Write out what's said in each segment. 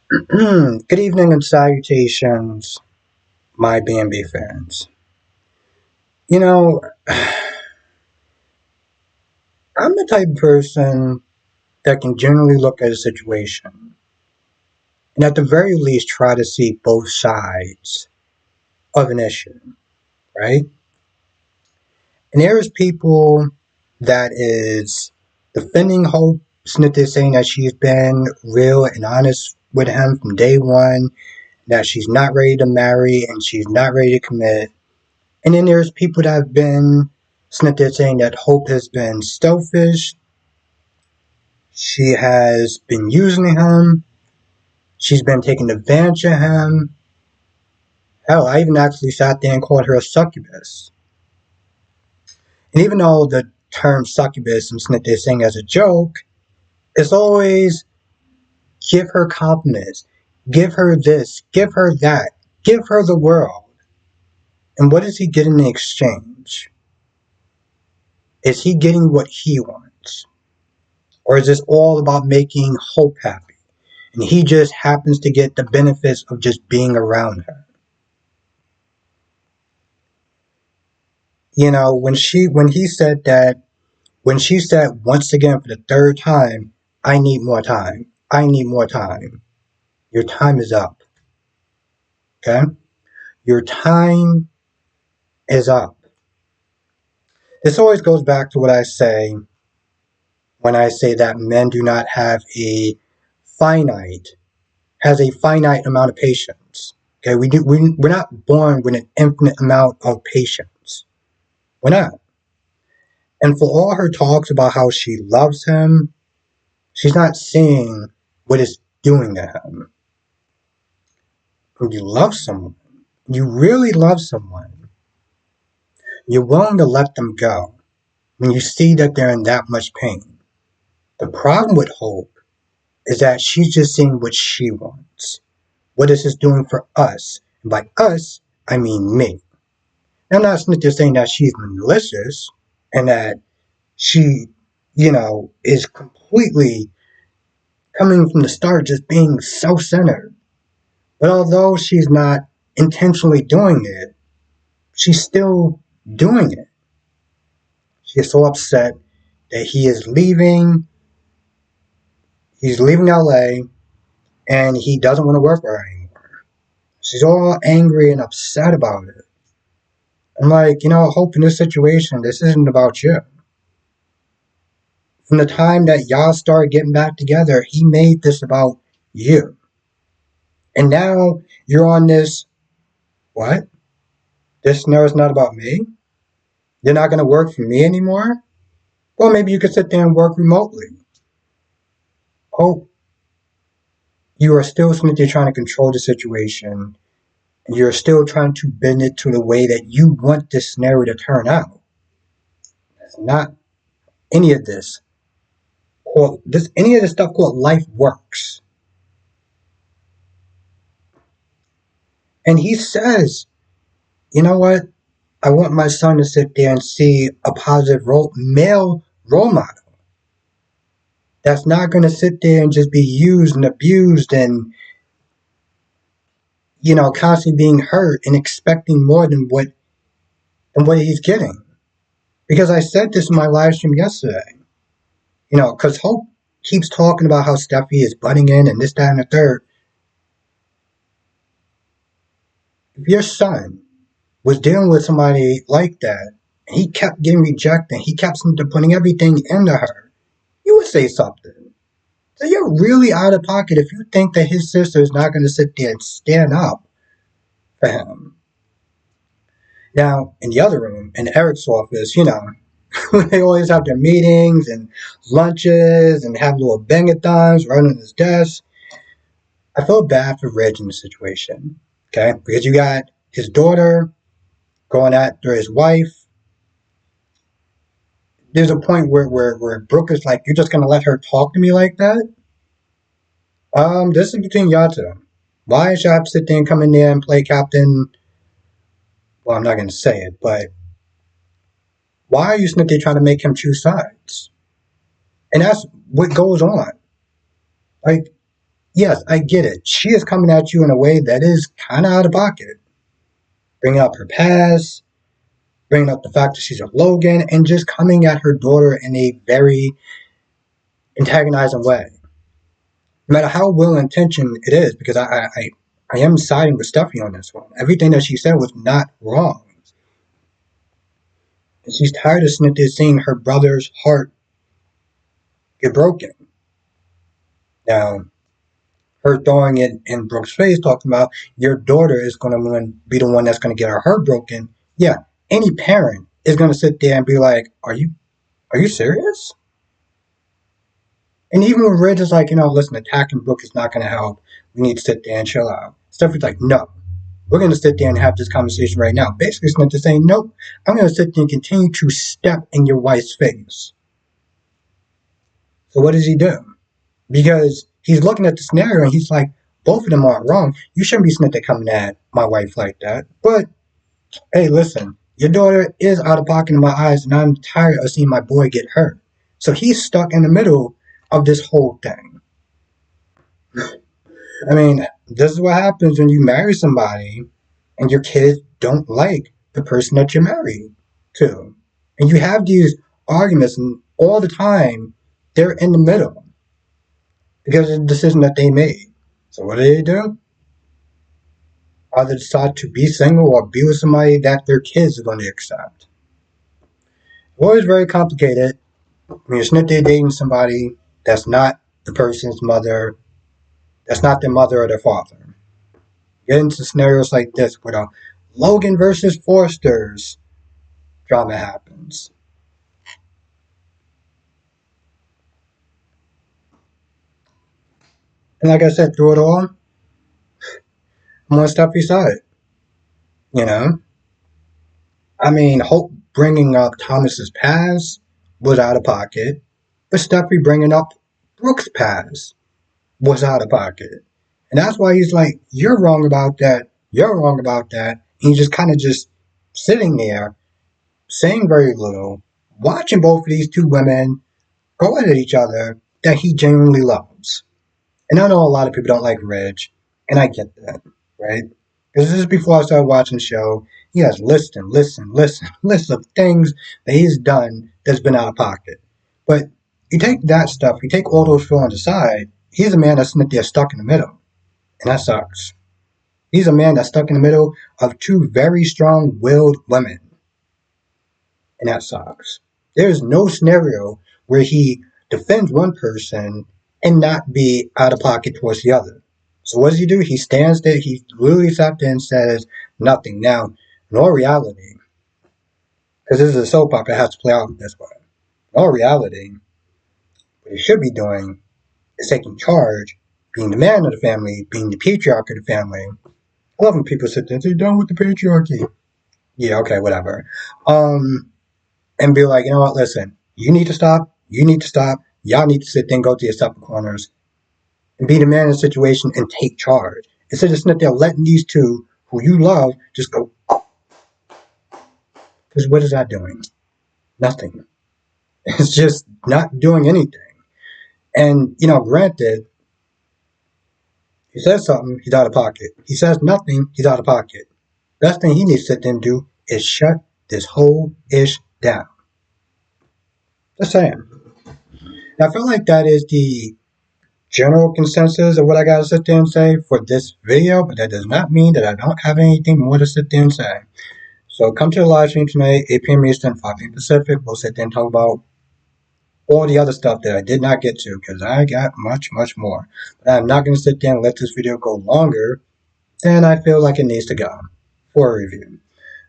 Good evening and salutations, my B&B fans. You know, I'm the type of person that can generally look at a situation and at the very least try to see both sides of an issue, right? And there's people that is defending Hope Smith is saying that she's been real and honest with him from day one, that she's not ready to marry and she's not ready to commit. And then there's people that have been snipted saying that Hope has been selfish. She has been using him. She's been taking advantage of him. Hell, I even actually sat there and called her a succubus. And even though the term succubus and snip is saying as a joke, it's always give her compliments, give her this, give her that, give her the world. And what does he get in exchange? Is he getting what he wants? Or is this all about making Hope happy? And he just happens to get the benefits of just being around her. You know, when she said once again for the third time, I need more time. I need more time. Your time is up. Okay? Your time is up. This always goes back to what I say when I say that men do not have finite a finite amount of patience. Okay, we're not born with an infinite amount of patience. We're not. And for all her talks about how she loves him, she's not seeing what it's doing to him. When you love someone, you really love someone, you're willing to let them go when you see that they're in that much pain. The problem with Hope is that she's just seeing what she wants, what this is doing for us. And by us, I mean me. I'm not just saying that she's malicious and that she, is completely coming from the start just being self-centered. But although she's not intentionally doing it, she's still doing it. She is so upset that he's leaving LA and he doesn't want to work for her anymore. She's all angry and upset about it. I'm like, Hope in this situation, this isn't about you. From the time that y'all started getting back together, he made this about you. And now you're on this, what? This now is not about me? You're not going to work for me anymore? Well, maybe you could sit there and work remotely. Oh, you are still simply trying to control the situation. And you're still trying to bend it to the way that you want this scenario to turn out. That's not any of this. Any of this stuff called life works. And he says, you know what? I want my son to sit there and see a positive male role model that's not going to sit there and just be used and abused and, constantly being hurt and expecting more than what he's getting. Because I said this in my live stream yesterday, because Hope keeps talking about how Steffi is butting in and this, that, and the third. If your son was dealing with somebody like that, and he kept getting rejected, he kept putting everything into her, you would say something. So you're really out of pocket if you think that his sister is not going to sit there and stand up for him. Now, in the other room, in Eric's office, they always have their meetings and lunches and have little bangathons right on his desk. I feel bad for Reg in the situation, okay? Because you got his daughter going after his wife. There's a point where Brooke is like, you're just going to let her talk to me like that? This is between y'all two. Why should I have to sit there and come in there and play Captain? Well, I'm not going to say it, but why are you sitting there trying to make him choose sides? And that's what goes on. Like, Yes, I get it. She is coming at you in a way that is kind of out of pocket. Bringing up her past, bringing up the fact that she's a Logan, and just coming at her daughter in a very antagonizing way. No matter how well intentioned it is, because I am siding with Stephanie on this one. Everything that she said was not wrong. And she's tired of Cynthia seeing her brother's heart get broken. Now, her throwing it in Brooke's face, talking about your daughter is going to be the one that's going to get her heart broken. Yeah, any parent is going to sit there and be like, "Are you serious?" And even when Ridge is like, listen, attacking Brooke is not going to help. We need to sit there and chill out. Stephanie's like, no, we're going to sit there and have this conversation right now. Basically, Cynthia saying, nope, I'm going to sit there and continue to step in your wife's face. So what does he do? Because he's looking at the scenario and he's like, both of them aren't wrong. You shouldn't be Cynthia coming at my wife like that. But, hey, listen, your daughter is out of pocket in my eyes, and I'm tired of seeing my boy get hurt. So he's stuck in the middle of this whole thing. I mean, this is what happens when you marry somebody and your kids don't like the person that you're married to. And you have these arguments, and all the time they're in the middle because of the decision that they made. So what do? Either decide to be single or be with somebody that their kids are going to accept. War is very complicated when you're Cynthia dating somebody that's not the person's mother, that's not their mother or their father. Get into scenarios like this where the Logan versus Forsters drama happens. And like I said, through it all, more stuff beside. You know? I mean, Hope bringing up Thomas's past was out of pocket, but Steffi bringing up Brooke's past was out of pocket. And that's why he's like, you're wrong about that, you're wrong about that. And he's just kind of just sitting there, saying very little, watching both of these two women go at each other that he genuinely loves. And I know a lot of people don't like Reg, and I get that, right? Because this is before I started watching the show. He has lists of things that he's done that's been out of pocket. But you take that stuff, you take all those feelings aside, he's a man that's there stuck in the middle. And that sucks. He's a man that's stuck in the middle of two very strong willed women. And that sucks. There's no scenario where he defends one person and not be out of pocket towards the other. So what does he do? He stands there, he literally sat there and says nothing. Now, in all reality, because this is a soap opera, it has to play out this way. In all reality, what he should be doing is taking charge, being the man of the family, being the patriarch of the family. I love when people sit there and say, done with the patriarchy. Yeah, okay, whatever. And be like, you know what, listen, you need to stop, y'all need to sit there and go to your separate corners and be the man in the situation and take charge. Instead of sitting there letting these two who you love just go, because what is that doing? Nothing. It's just not doing anything. And, granted, he says something, he's out of pocket. He says nothing, he's out of pocket. Best thing he needs to sit there and do is shut this whole ish down. Just saying. Now, I feel like that is the general consensus of what I gotta sit there and say for this video, but that does not mean that I don't have anything more to sit there and say. So come to the live stream tonight, 8 p.m. Eastern, 5 p.m. Pacific. We'll sit there and talk about all the other stuff that I did not get to because I got much, much more. But I'm not going to sit there and let this video go longer than I feel like it needs to go for a review.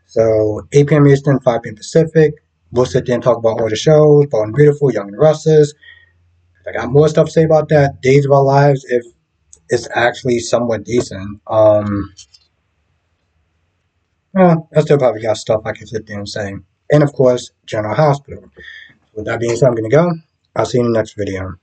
So 8 p.m. Eastern, 5 p.m. Pacific. We'll sit there and talk about all the shows, Bold and Beautiful, Young and the Restless. I got more stuff to say about that. Days of Our Lives, if it's actually somewhat decent. I still probably got stuff I can sit there and say. And of course, General Hospital. With that being said, I'm going to go. I'll see you in the next video.